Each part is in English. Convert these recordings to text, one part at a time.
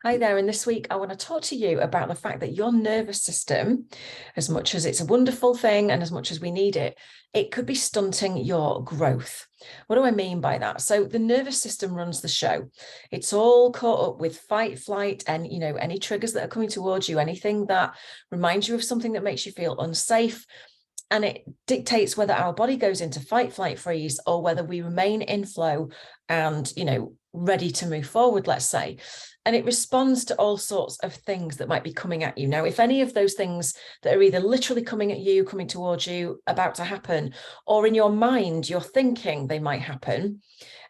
Hi there, and this week I want to talk to you about the fact that your nervous system, as much as it's a wonderful thing and as much as we need it, it could be stunting your growth. What do I mean by that? So the nervous system runs the show. It's all caught up with fight, flight, and any triggers that are coming towards you, anything that reminds you of something that makes you feel unsafe. And it dictates whether our body goes into fight, flight, freeze, or whether we remain in flow and, ready to move forward, let's say. And it responds to all sorts of things that might be coming at you. Now, if any of those things that are either literally coming at you, coming towards you, about to happen, or in your mind, you're thinking they might happen,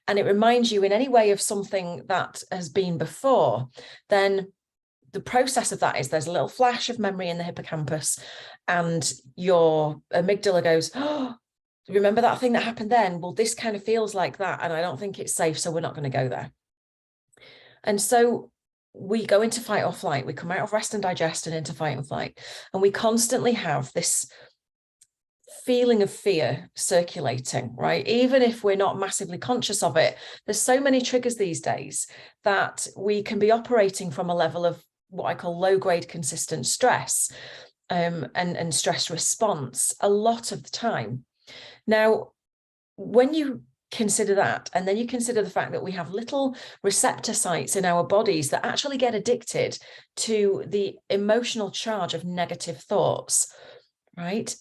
and it reminds you in any way of something that has been before, then the process of that is there's a little flash of memory in the hippocampus and your amygdala goes, oh, remember that thing that happened then? Well, this kind of feels like that, and I don't think it's safe, so we're not going to go there. And so we go into fight or flight. We come out of rest and digest and into fight and flight. And we constantly have this feeling of fear circulating, right? Even if we're not massively conscious of it, there's so many triggers these days that we can be operating from a level of what I call low-grade consistent stress and stress response a lot of the time. Now, when you consider that, and then you consider the fact that we have little receptor sites in our bodies that actually get addicted to the emotional charge of negative thoughts, right?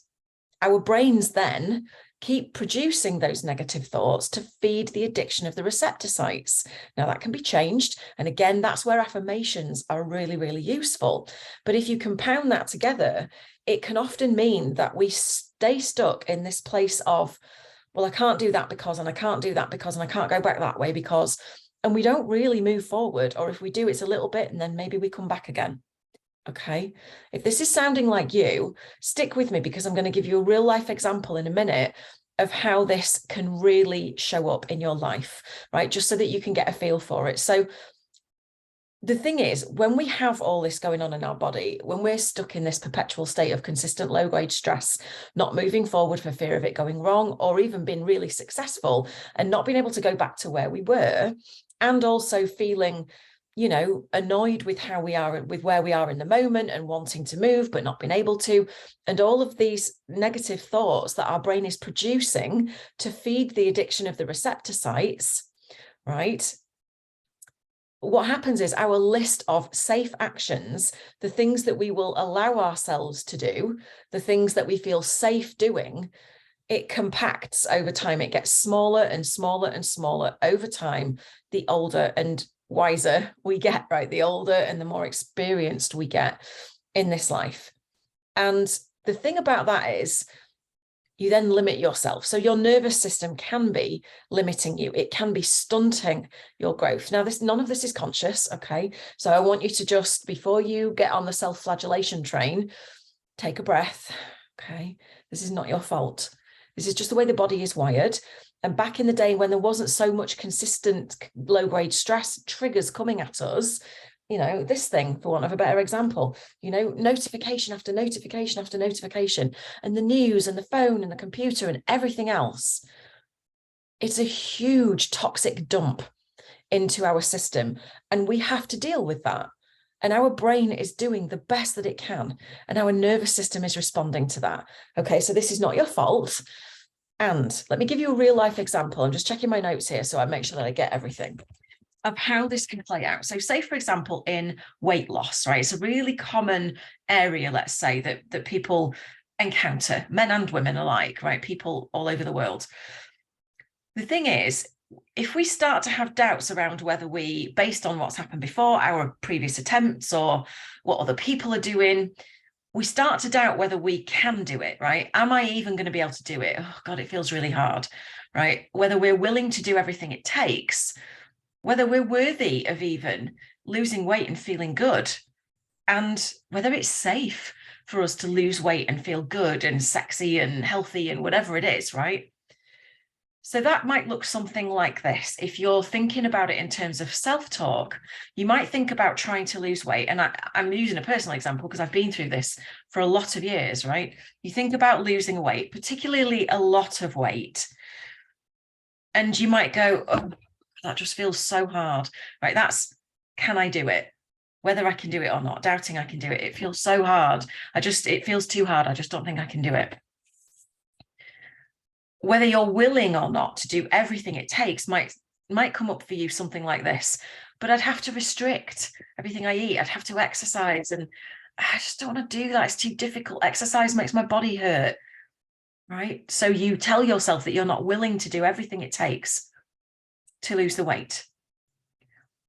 Our brains then keep producing those negative thoughts to feed the addiction of the receptor sites. Now, that can be changed. And again, that's where affirmations are really, really useful. But if you compound that together, it can often mean that we stay stuck in this place of, well, I can't do that because, and I can't do that because, and I can't go back that way because, and we don't really move forward. Or if we do, it's a little bit, and then maybe we come back again. Okay, if this is sounding like you, stick with me because I'm going to give you a real life example in a minute of how this can really show up in your life, right? Just so that you can get a feel for it. So the thing is, when we have all this going on in our body, when we're stuck in this perpetual state of consistent low-grade stress, not moving forward for fear of it going wrong, or even being really successful and not being able to go back to where we were, and also feeling annoyed with how we are, with where we are in the moment and wanting to move, but not being able to. And all of these negative thoughts that our brain is producing to feed the addiction of the receptor sites, right? What happens is our list of safe actions, the things that we will allow ourselves to do, the things that we feel safe doing, it compacts over time. It gets smaller and smaller and smaller over time, the older and wiser we get, right? The older and the more experienced we get in this life. And the thing about that is you then limit yourself. So your nervous system can be limiting you. It can be stunting your growth. Now, none of this is conscious, okay? So I want you to just, before you get on the self-flagellation train, take a breath, okay? This is not your fault. This is just the way the body is wired. And back in the day when there wasn't so much consistent low-grade stress triggers coming at us, this thing, for want of a better example, notification after notification after notification, and the news and the phone and the computer and everything else, it's a huge toxic dump into our system. And we have to deal with that. And our brain is doing the best that it can. And our nervous system is responding to that. Okay, so this is not your fault. And let me give you a real life example. I'm just checking my notes here so I make sure that I get everything of how this can play out. So say, for example, in weight loss, right? It's a really common area, let's say, that people encounter, men and women alike, right? People all over the world. The thing is, if we start to have doubts around whether we, based on what's happened before, our previous attempts or what other people are doing, we start to doubt whether we can do it, right? Am I even going to be able to do it? Oh God, it feels really hard, right? Whether we're willing to do everything it takes, whether we're worthy of even losing weight and feeling good, and whether it's safe for us to lose weight and feel good and sexy and healthy and whatever it is, right? So that might look something like this. If you're thinking about it in terms of self-talk, you might think about trying to lose weight. And I'm using a personal example because I've been through this for a lot of years, right? You think about losing weight, particularly a lot of weight, and you might go, oh, that just feels so hard, right? Can I do it? whether I can do it or not, doubting I can do it. It feels so hard. It feels too hard. I just don't think I can do it. Whether you're willing or not to do everything it takes might come up for you something like this, but I'd have to restrict everything I eat. I'd have to exercise, and I just don't want to do that. It's too difficult. Exercise makes my body hurt, right? So you tell yourself that you're not willing to do everything it takes to lose the weight.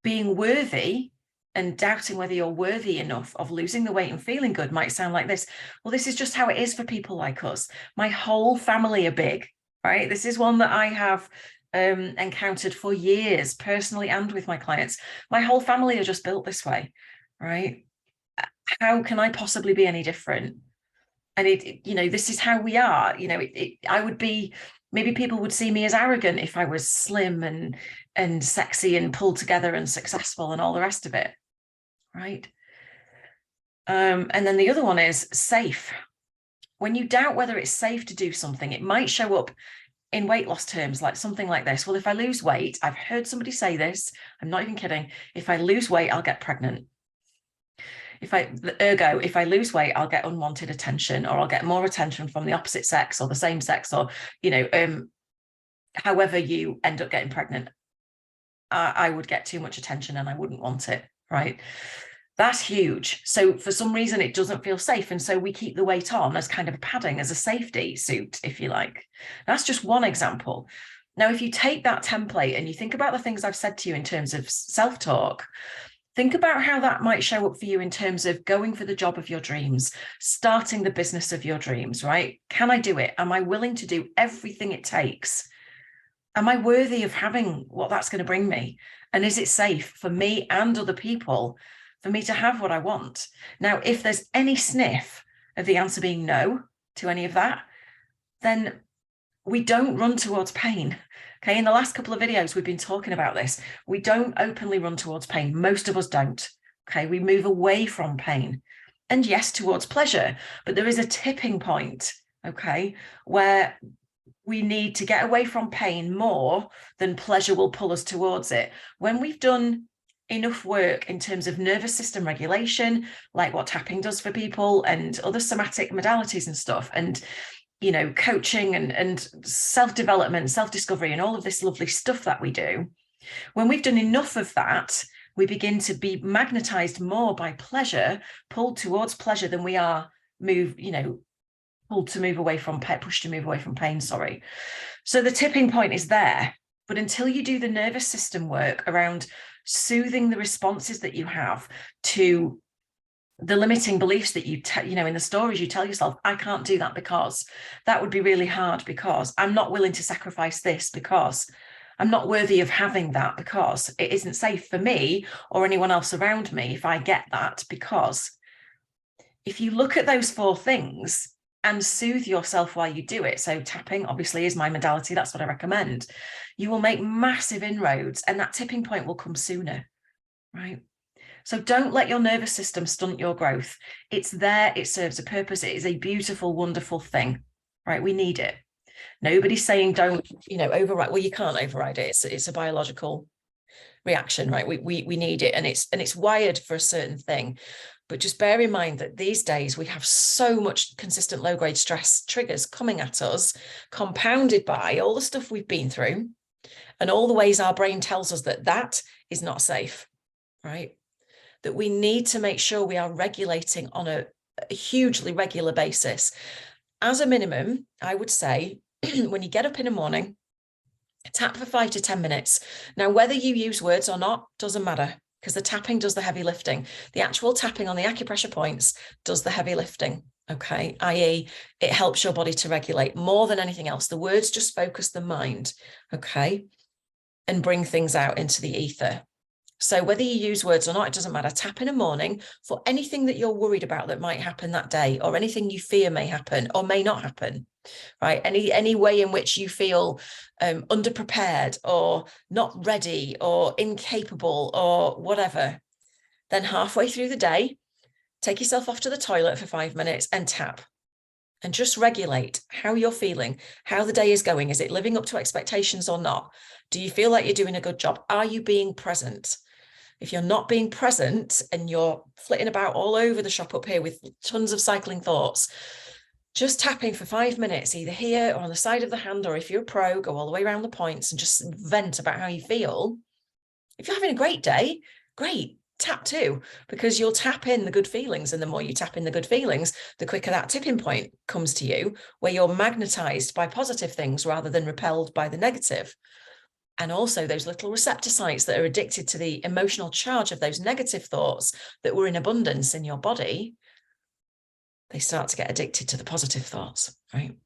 Being worthy and doubting whether you're worthy enough of losing the weight and feeling good might sound like this. Well, this is just how it is for people like us. My whole family are big, right? This is one that I have encountered for years, personally and with my clients. My whole family are just built this way, right? How can I possibly be any different? And this is how we are. I would be, maybe people would see me as arrogant if I was slim and sexy and pulled together and successful and all the rest of it, right? And then the other one is safe. When you doubt whether it's safe to do something, it might show up in weight loss terms, like something like this. Well, if I lose weight, I've heard somebody say this, I'm not even kidding, if I lose weight, I'll get pregnant. If I lose weight, I'll get unwanted attention, or I'll get more attention from the opposite sex or the same sex, or, however you end up getting pregnant, I would get too much attention and I wouldn't want it, right? That's huge. So for some reason, it doesn't feel safe. And so we keep the weight on as kind of a padding, as a safety suit, if you like. That's just one example. Now, if you take that template and you think about the things I've said to you in terms of self-talk, think about how that might show up for you in terms of going for the job of your dreams, starting the business of your dreams, right? Can I do it? Am I willing to do everything it takes? Am I worthy of having what that's going to bring me? And is it safe for me and other people for me to have what I want? Now, if there's any sniff of the answer being no to any of that, then we don't run towards pain. Okay, in the last couple of videos, we've been talking about this. We don't openly run towards pain. Most of us don't. Okay, we move away from pain, and yes, towards pleasure. But there is a tipping point, okay, where we need to get away from pain more than pleasure will pull us towards it. When we've done enough work in terms of nervous system regulation, like what tapping does for people and other somatic modalities and stuff, and coaching and self-development, self-discovery, and all of this lovely stuff that we do, when we've done enough of that, we begin to be magnetized more by pleasure, pulled towards pleasure, than we are pushed to move away from pain, sorry. So the tipping point is there. But until you do the nervous system work around soothing the responses that you have to the limiting beliefs that you in the stories you tell yourself, I can't do that because that would be really hard, because I'm not willing to sacrifice this, because I'm not worthy of having that, because it isn't safe for me or anyone else around me if I get that. Because if you look at those 4 things and soothe yourself while you do it, so tapping obviously is my modality, that's what I recommend, you will make massive inroads, and that tipping point will come sooner, right? So don't let your nervous system stunt your growth. It's there, it serves a purpose, it is a beautiful, wonderful thing, right? We need it. Nobody's saying don't, override. Well, you can't override it. It's a biological reaction, right? We need it, and it's wired for a certain thing. But just bear in mind that these days we have so much consistent low-grade stress triggers coming at us, compounded by all the stuff we've been through and all the ways our brain tells us that that is not safe, right? That we need to make sure we are regulating on a hugely regular basis. As a minimum, I would say, when you get up in the morning, tap for 5 to 10 minutes. Now, whether you use words or not doesn't matter, because the tapping does the heavy lifting. The actual tapping on the acupressure points does the heavy lifting, okay? i.e., it helps your body to regulate more than anything else. The words just focus the mind, okay, and bring things out into the ether. So whether you use words or not, it doesn't matter. Tap in the morning for anything that you're worried about that might happen that day, or anything you fear may happen or may not happen, right? Any way in which you feel underprepared or not ready or incapable or whatever. Then halfway through the day, take yourself off to the toilet for 5 minutes and tap. And just regulate how you're feeling, how the day is going. Is it living up to expectations or not? Do you feel like you're doing a good job? Are you being present? If you're not being present and you're flitting about all over the shop up here with tons of cycling thoughts, just tapping for 5 minutes, either here or on the side of the hand, or if you're a pro, go all the way around the points and just vent about how you feel. If you're having a great day, great, tap too, because you'll tap in the good feelings. And the more you tap in the good feelings, the quicker that tipping point comes to you, where you're magnetized by positive things rather than repelled by the negative. And also those little receptor sites that are addicted to the emotional charge of those negative thoughts that were in abundance in your body, they start to get addicted to the positive thoughts, right?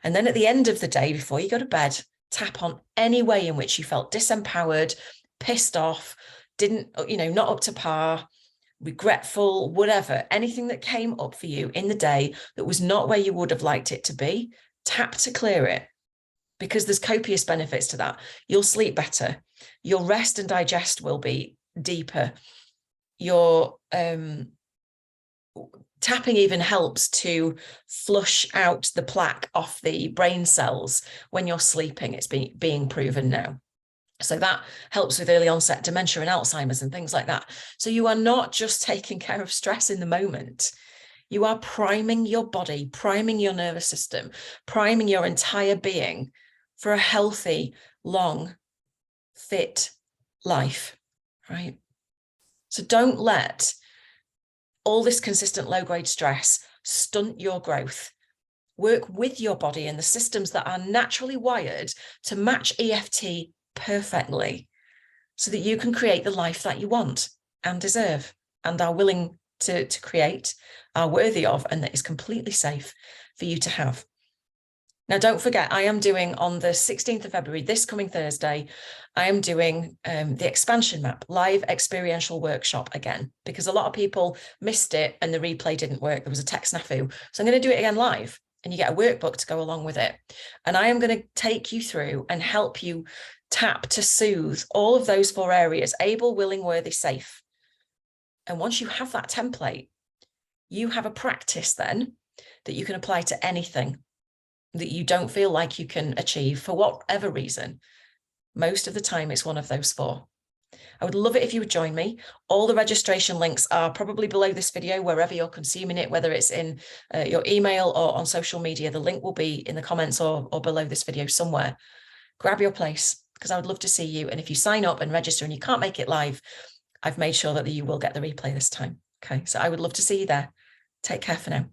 And then at the end of the day, before you go to bed, tap on any way in which you felt disempowered, pissed off, not up to par, regretful, whatever, anything that came up for you in the day that was not where you would have liked it to be, tap to clear it, because there's copious benefits to that. You'll sleep better. Your rest and digest will be deeper. Your tapping even helps to flush out the plaque off the brain cells when you're sleeping. It's being proven now. So that helps with early onset dementia and Alzheimer's and things like that. So you are not just taking care of stress in the moment. You are priming your body, priming your nervous system, priming your entire being for a healthy, long, fit life, right? So don't let all this consistent low-grade stress stunt your growth. Work with your body and the systems that are naturally wired to match EFT perfectly so that you can create the life that you want and deserve and are willing to create, are worthy of, and that is completely safe for you to have. Now, don't forget, I am doing on the 16th of February, this coming Thursday, I am doing the expansion map live experiential workshop again, because a lot of people missed it and the replay didn't work. There was a tech snafu. So I'm going to do it again live, and you get a workbook to go along with it. And I am going to take you through and help you tap to soothe all of those 4 areas: able, willing, worthy, safe. And once you have that template, you have a practice then that you can apply to anything that you don't feel like you can achieve for whatever reason. Most of the time, it's one of those 4. I would love it if you would join me. All the registration links are probably below this video, wherever you're consuming it, whether it's in your email or on social media. The link will be in the comments or below this video somewhere. Grab your place, because I would love to see you. And if you sign up and register and you can't make it live, I've made sure that you will get the replay this time. Okay, so I would love to see you there. Take care for now.